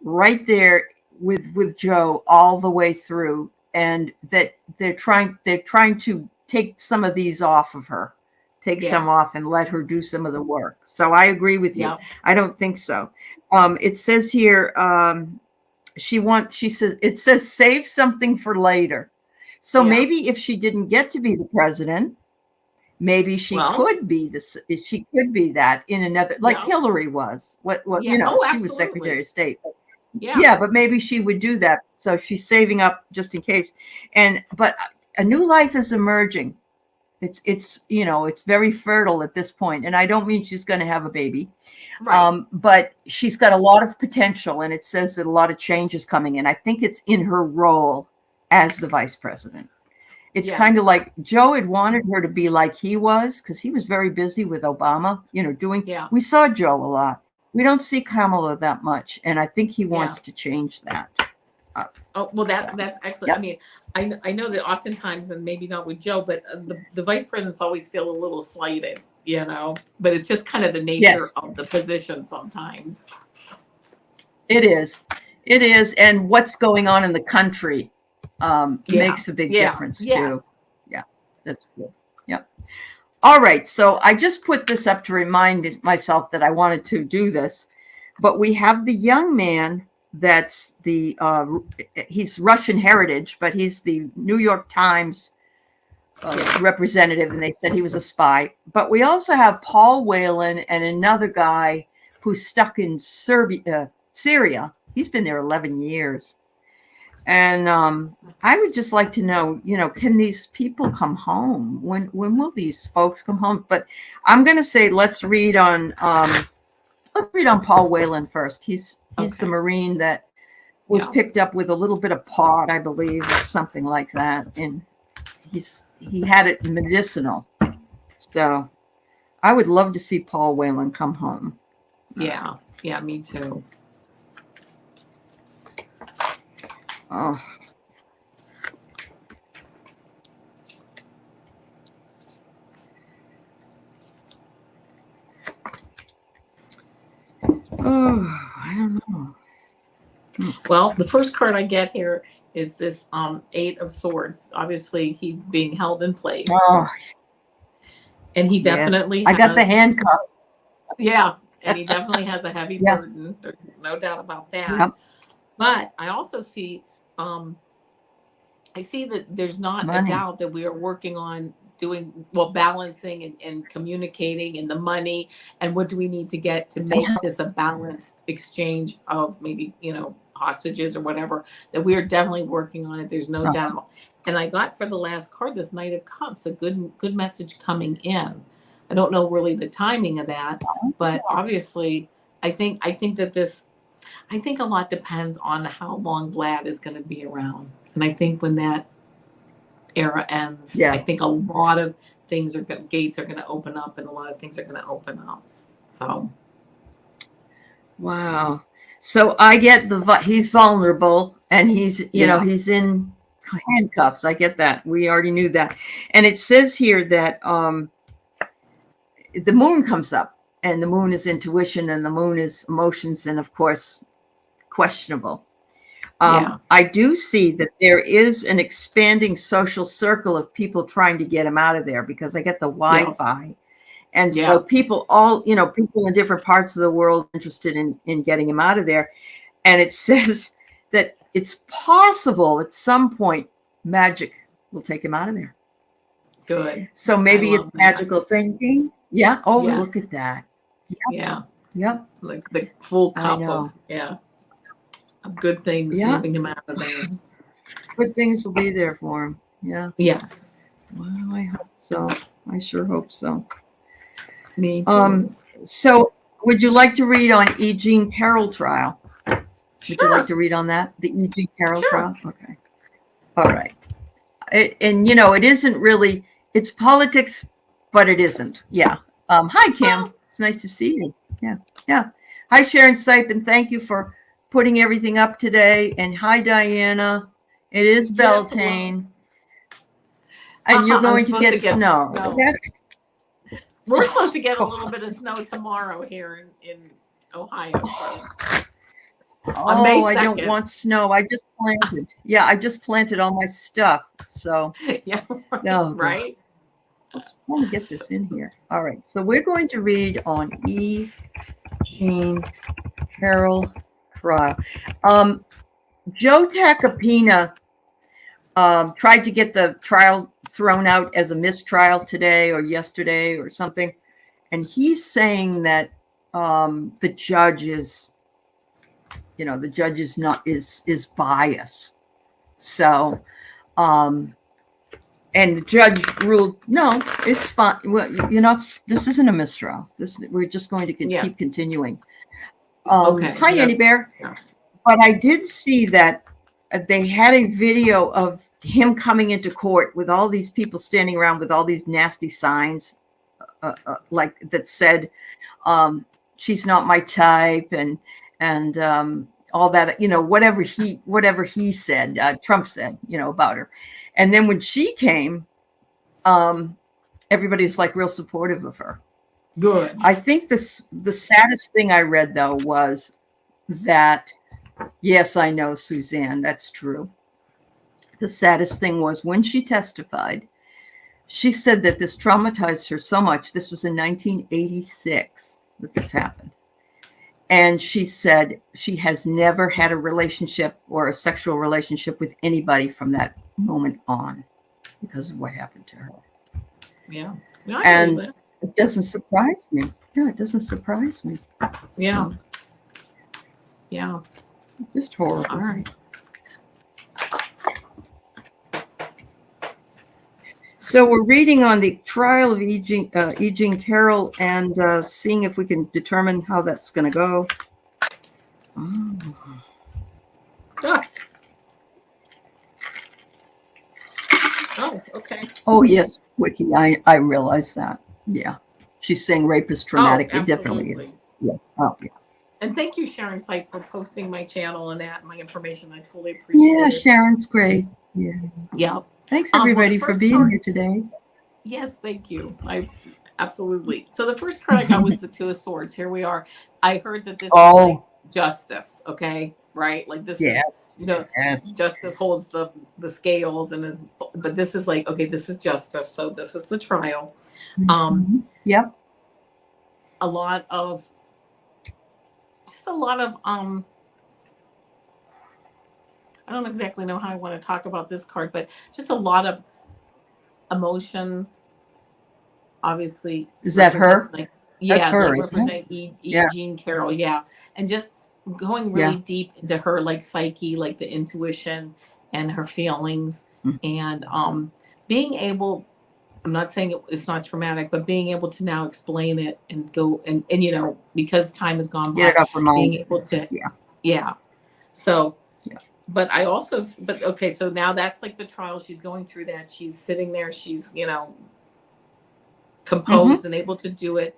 right there with Joe all the way through, and that they're trying to take some of these off of her, some off and let her do some of the work. So I agree with you. I don't think so. It says here, it says save something for later. So maybe if she didn't get to be the president, maybe she could be this. She could be that in another, like Hillary was. She was Secretary of State. But maybe she would do that. So she's saving up just in case. But a new life is emerging. It's very fertile at this point. And I don't mean she's going to have a baby, but she's got a lot of potential. And it says that a lot of change is coming. And I think it's in her role as the vice president. It's kind of like Joe had wanted her to be like he was, because he was very busy with Obama, we saw Joe a lot. We don't see Kamala that much. And I think he wants to change that. That's excellent. I mean, I know that oftentimes, and maybe not with Joe, but the vice presidents always feel a little slighted, but it's just kind of the nature of the position sometimes. It is. And what's going on in the country makes a big difference too. Yeah, that's good. Yeah. All right. So I just put this up to remind myself that I wanted to do this, but we have the young man that's he's Russian heritage, but he's the New York Times representative, and they said he was a spy. But we also have Paul Whelan and another guy who's stuck in Syria. He's been there 11 years. And I would just like to know, can these people come home? When will these folks come home? But I'm going to say let's read on Paul Whelan first. He's the Marine that was picked up with a little bit of pot, I believe, or something like that, and he had it medicinal. So I would love to see Paul Whelan come home. Yeah, me too. Oh. I don't know. Well, the first card I get here is this Eight of Swords. Obviously, he's being held in place. Oh. And he definitely I got the handcuff. Yeah. And he definitely has a heavy Yeah. burden. There's no doubt about that. Yep. But I also see, I see that there's not a Money. doubt that we are working on doing, well, balancing and communicating and the money and what do we need to get to make this a balanced exchange of maybe, hostages or whatever, that we are definitely working on it. There's no doubt. And I got for the last card, this Knight of Cups, a good message coming in. I don't know really the timing of that, but obviously I think that I think a lot depends on how long Vlad is going to be around. And I think when that era ends, I think a lot of things gates are going to open up and a lot of things are going to open up. So. Wow. So I get he's vulnerable and he's, he's in handcuffs. I get that. We already knew that. And it says here that the moon comes up and the moon is intuition and the moon is emotions and of course questionable. I do see that there is an expanding social circle of people trying to get him out of there because I get the Wi-Fi. And so people people in different parts of the world interested in getting him out of there. And it says that it's possible at some point magic will take him out of there. Good. So maybe it's magical thinking. Yeah. Oh, look at that. Yep. Yeah. Yep. Like the full cup of good things moving him out of there. Good things will be there for him. Yeah. Yes. Well, I hope so. I sure hope so. Me too. So would you like to read on E. Jean Carroll trial? Sure. Would you like to read on that? The E. Jean Carroll trial? Okay. All right. It isn't really, it's politics, but it isn't. Yeah. Hi, Kim. It's nice to see you. Yeah. Yeah. Hi, Sharon Sipe, and thank you for putting everything up today. And hi, Diana. It is Beltane. And you're going to get snow. We're supposed to get a little bit of snow tomorrow here in Ohio. So. Oh, I don't want snow. I just planted. Yeah, I just planted all my stuff. So right. Let me get this in here. All right. So we're going to read on E. Jean Carroll trial. Joe Tacopina tried to get the trial thrown out as a mistrial today or yesterday or something. And he's saying that the judge is is biased. So, and the judge ruled, no, it's fine. Well, this isn't a mistrial. We're just going to keep continuing. Hi, Annie Bear. Yeah. But I did see that they had a video of him coming into court with all these people standing around with all these nasty signs, like that said, "She's not my type," and all that, whatever he said, Trump said, about her. And then when she came, everybody's like real supportive of her. Good. I think the saddest thing I read though was that, yes, I know, Suzanne, that's true. The saddest thing was when she testified, she said that this traumatized her so much. This was in 1986 that this happened. And she said she has never had a relationship or a sexual relationship with anybody from that moment on because of what happened to her. Yeah. And it doesn't surprise me. Yeah, it doesn't surprise me. Yeah. So, yeah. Just horrible. All right. So we're reading on the trial of E. Jean Carroll and seeing if we can determine how that's going to go. Oh, okay. Oh, yes, Wiki, I realize that. Yeah. She's saying rape is traumatic. It definitely is. Yeah. Oh, yeah. And thank you, Sharon Sipe, for posting my channel and my information. I totally appreciate it. Yeah, Sharon's great. Yeah. Yeah. Thanks, everybody, for being here today. Yes, thank you. Absolutely. So the first card I got was the Two of Swords. Here we are. I heard that this is like justice, okay? Right? Like this is, justice holds the scales but this is like, okay, this is justice. So this is the trial. Yep. A lot of just a lot of I don't exactly know how I want to talk about this card, but just a lot of emotions. Obviously, Is that her? like That's yeah, her, like isn't it? represent Yeah. Jean Carroll, yeah, and just going Yeah. really deep into her like psyche, like the intuition and her feelings, Mm. and being able. I'm not saying it's not traumatic, but being able to now explain it and go and you know, because time has gone Get by, it off her mind. being able to Yeah. yeah. So Yeah. but I also but okay, so now that's like the trial she's going through, that she's sitting there, she's, you know, Mm-hmm. composed and able to do it.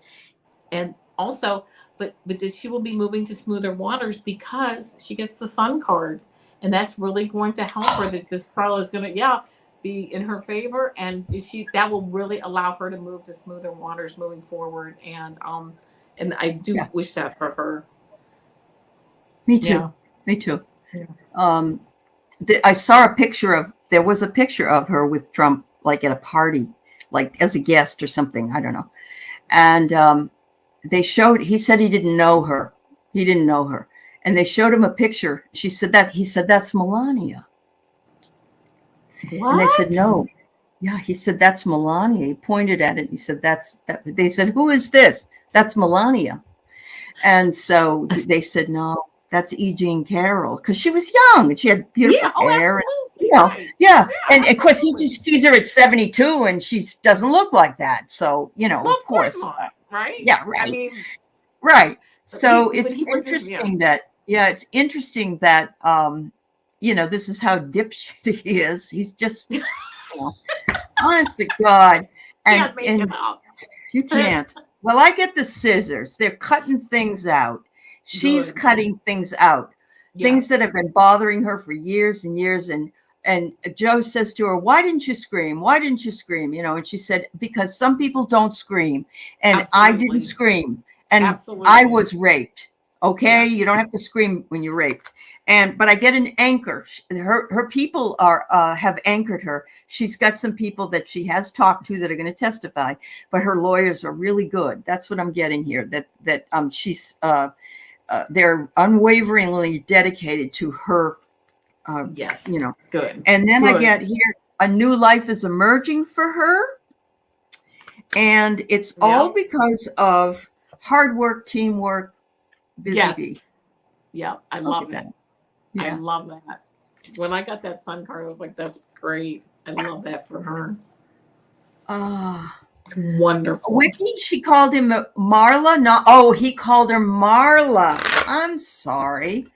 And also, but that she will be moving to smoother waters because she gets the sun card, and that's really going to help her. That this trial is going to, yeah, be in her favor, and she that will really allow her to move to smoother waters moving forward. And I do Yeah. wish that for her. Me too. Yeah. Me too. Yeah. I saw a picture of, there was a picture of her with Trump, like at a party, like as a guest or something. I don't know. And they showed, he said he didn't know her. He didn't know her. And they showed him a picture. He said, that's Melania. What? And they said, no. Yeah, he said, that's Melania. He pointed at it. He said, that's that. They said, who is this? That's Melania. And so they said, no, that's E. Jean Carroll, because she was young and she had beautiful Yeah. Oh, hair. absolutely. You know, Right. yeah. Yeah, And of course, he absolutely. just sees her at 72 and she doesn't look like that. So, you know, Well, of of course course. not. Right. Yeah, I right. mean, Right. So but it's he wasn't. Yeah. interesting that, you know, this is how dipshit he is. He's just, you know, honest to God. Can't make it And up. you can't. Well, I get the scissors. They're cutting things out. She's Good. cutting things out. Things Yes. that have been bothering her for years and years. And Joe says to her, why didn't you scream? Why didn't you scream? You know, and she said, because some people don't scream. And I didn't Absolutely. scream. And I Absolutely. was raped. Okay. Yes. You don't have to scream when you're raped. But I get an anchor. Her people have anchored her. She's got some people that she has talked to that are going to testify, but her lawyers are really good. That's what I'm getting here. That she's they're unwaveringly dedicated to her. Yes. You know. Good. And then I Good. get here, a new life is emerging for her, and it's all Yeah. because of hard work, teamwork, busy Yes. bee. Yeah. I Look love at it. that. I Yeah. love that. When I got that sun card, I was like, that's great. I love that for her. It's wonderful. Wiki, she called him Marla. Not, oh, he called her Marla. I'm sorry.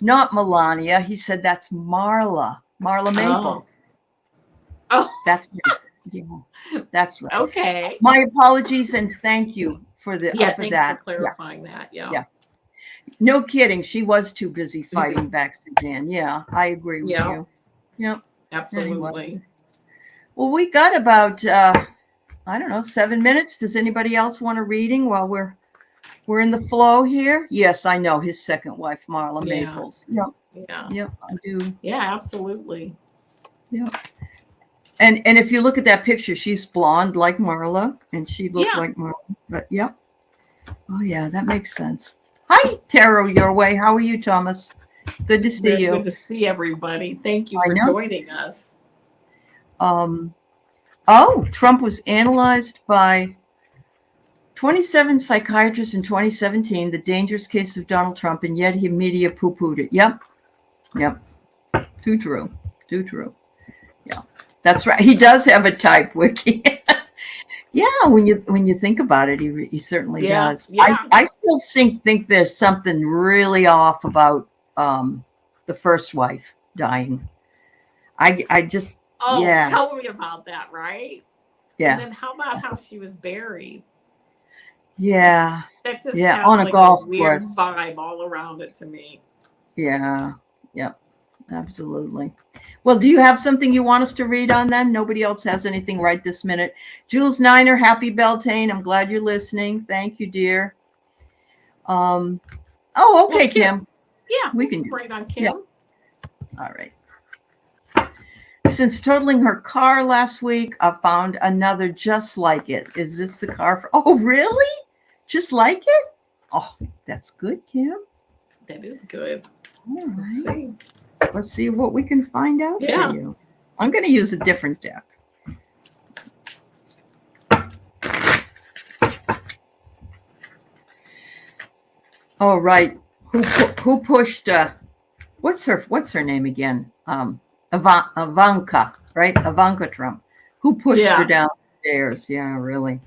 Not Melania. He said that's Marla. Marla Maples. Oh. That's right. Yeah, that's right. Okay. My apologies and thank you for the Yeah. for Thanks that. for clarifying that. Yeah. Yeah. No kidding. She was too busy fighting back, Suzanne. Yeah, I agree with Yeah. you. Yep. Anyway. Absolutely. Well, we got about I don't know, 7 minutes. Does anybody else want a reading while we're in the flow here? Yes, I know his second wife, Marla Yeah. Maples. Yep. Yeah. Yep, I do. Yeah. Absolutely. Yep. And if you look at that picture, she's blonde like Marla, and she looked Yeah. like Marla. But yep. Oh yeah, that makes sense. Hi, Tarot Your Way. How are you, Thomas? It's good to see Very you. good to see everybody. Thank you I for know. joining us. Trump was analyzed by 27 psychiatrists in 2017, the dangerous case of Donald Trump, and yet he media poo-pooed it. Yep. Too true. Yeah, that's right. He does have a type, Wiki. Yeah, when you think about it, he certainly does. Yeah. I still think there's something really off about the first wife dying. I just yeah. Tell me about that, right? Yeah. And then how about how she was buried? Yeah. That just Yeah, has on a like golf a weird course. vibe all around it to me. Yeah. Yep. Absolutely. Well, do you have something you want us to read on then? Nobody else has anything right this minute. Jules Niner, happy Beltane. I'm glad you're listening. Thank you, dear. Okay, Well, Kim. Yeah, We can right on Kim. Yeah. All right. Since totaling her car last week, I found another just like it. Is this the car for? Oh, really? Just like it? Oh, that's good, Kim. That is good. All Let's right. see. Let's see what we can find out Yeah. for you. I'm going to use a different deck. All right. Who pushed? What's her name again? Ivanka, right? Ivanka Trump. Who pushed her downstairs? Yeah, really.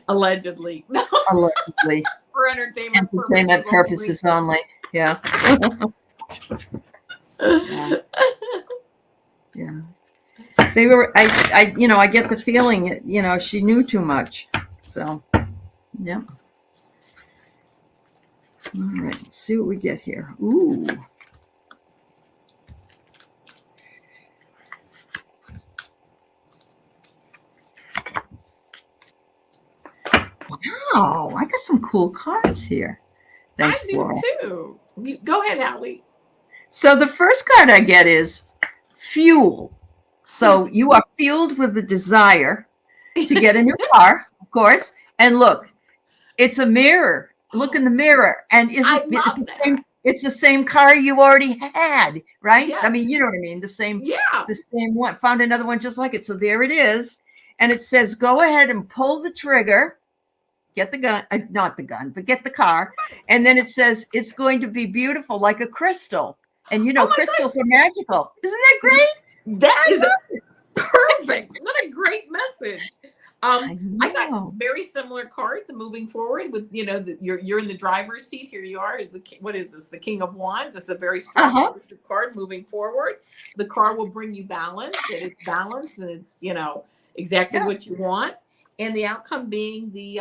Allegedly. No. Allegedly. For entertainment purposes only. Yeah. Yeah. They were. I get the feeling. She knew too much. So, yeah. All right. Let's see what we get here. Ooh. Wow, I got some cool cards here. Thanks, Flora. too. Go ahead, Allie. So the first card I get is fuel. So you are fueled with the desire to get a new car, of course. And look, it's a mirror. Look in the mirror. And it's the same car you already had, right? Yes. I mean, you know what I mean? The same one. Found another one just like it. So there it is. And it says, go ahead and pull the trigger. Get the gun, not the gun, but get the car. And then it says it's going to be beautiful like a crystal. And crystals are magical. Isn't that great? That is perfect. What a great message. I got very similar cards moving forward with, you're in the driver's seat. Here you are. What is this? The King of Wands. This is a very strong card moving forward. The card will bring you balance. And it's balanced and it's, exactly what you want. And the outcome being the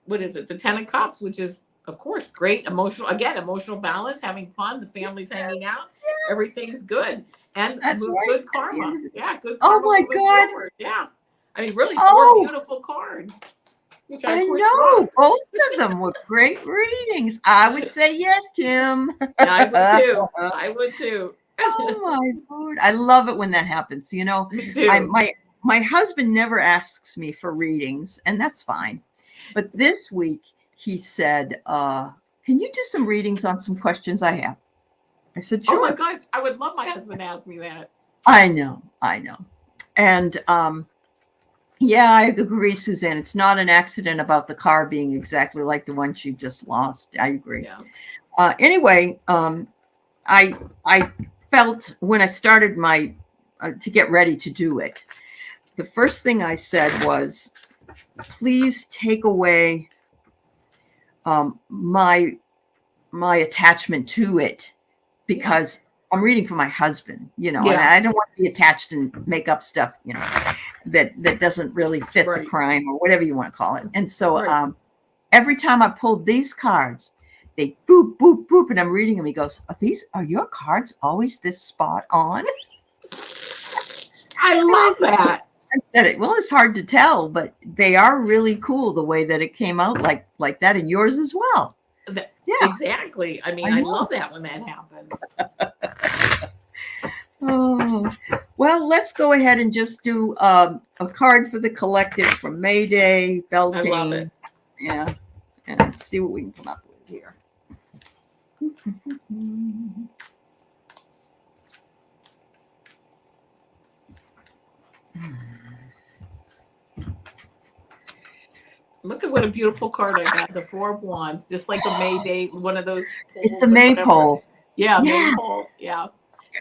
what is it? The 10 of Cups, which is, of course, great emotional balance, having fun, the family's hanging out, everything's good. And good karma. Yeah, good karma. Oh my God. Forward. Yeah. I mean, really four beautiful cards. Which I know. Both of them were great readings. I would say yes, Kim. I would too. Oh my Lord. I love it when that happens. Me too. My husband never asks me for readings, and that's fine. But this week he said, can you do some readings on some questions I have? I said, sure. Oh my gosh, I would love my husband to ask me that. I know. And yeah, I agree, Suzanne. It's not an accident about the car being exactly like the one she just lost. I agree. Yeah. Anyway, I felt when I started to get ready to do it, the first thing I said was, please take away my attachment to it, because I'm reading for my husband, and I don't want to be attached and make up stuff, that doesn't really fit the crime or whatever you want to call it. And so every time I pulled these cards, they boop, boop, boop, and I'm reading them. He goes, are your cards always this spot on? I love that. I said it. Well, it's hard to tell, but they are really cool the way that it came out like that, and yours as well. Exactly. I mean, I love that when that happens. Oh, well, let's go ahead and just do a card for the collective from Mayday, Beltane. I love it. Yeah, and see what we can come up with here. Look at what a beautiful card I got. The Four of Wands, just like a Mayday, one of those. It's a maypole. Yeah, maypole. Yeah.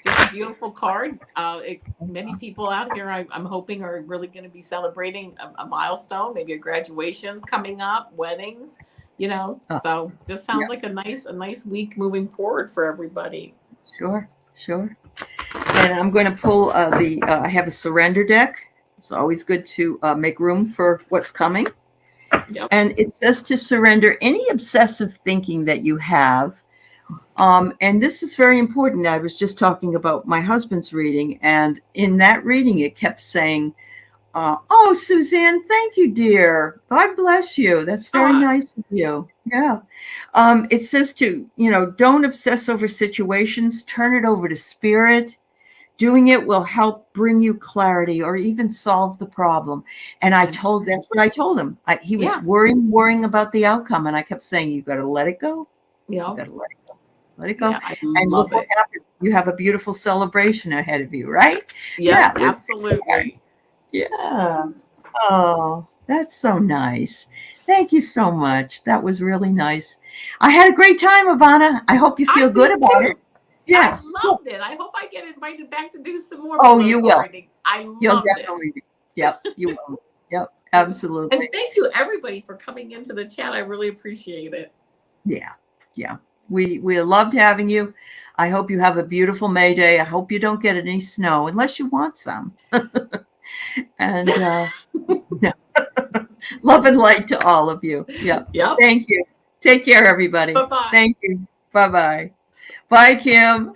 Just a beautiful card. Many people out here, I'm hoping, are really going to be celebrating a milestone, maybe a graduation's coming up, weddings, So just sounds like a nice week moving forward for everybody. Sure. And I'm going to pull I have a surrender deck. It's always good to make room for what's coming. Yep. And it says to surrender any obsessive thinking that you have. And this is very important. I was just talking about my husband's reading, and in that reading, it kept saying, oh, Suzanne, thank you, dear. God bless you. That's very nice of you. Yeah. It says to, don't obsess over situations, turn it over to spirit. Doing it will help bring you clarity or even solve the problem. And that's what I told him. He was worrying about the outcome. And I kept saying, you got to let it go. Yeah. You got to let it go. Let it go. Yeah, I And love look what it. happened. You have a beautiful celebration ahead of you, right? Yes, Yeah. absolutely. Yeah. Oh, that's so nice. Thank you so much. That was really nice. I had a great time, Avana. I hope you feel good about it. Yeah. I loved it. I hope I get invited back to do some more. Oh, you will. Readings. I You'll loved definitely. it. Yep, you will. Yep, absolutely. And thank you, everybody, for coming into the chat. I really appreciate it. Yeah, yeah. We loved having you. I hope you have a beautiful May Day. I hope you don't get any snow unless you want some. And yeah. Love and light to all of you. Yeah. Yep. Thank you. Take care, everybody. Bye-bye. Thank you. Bye-bye. Bye, Kim.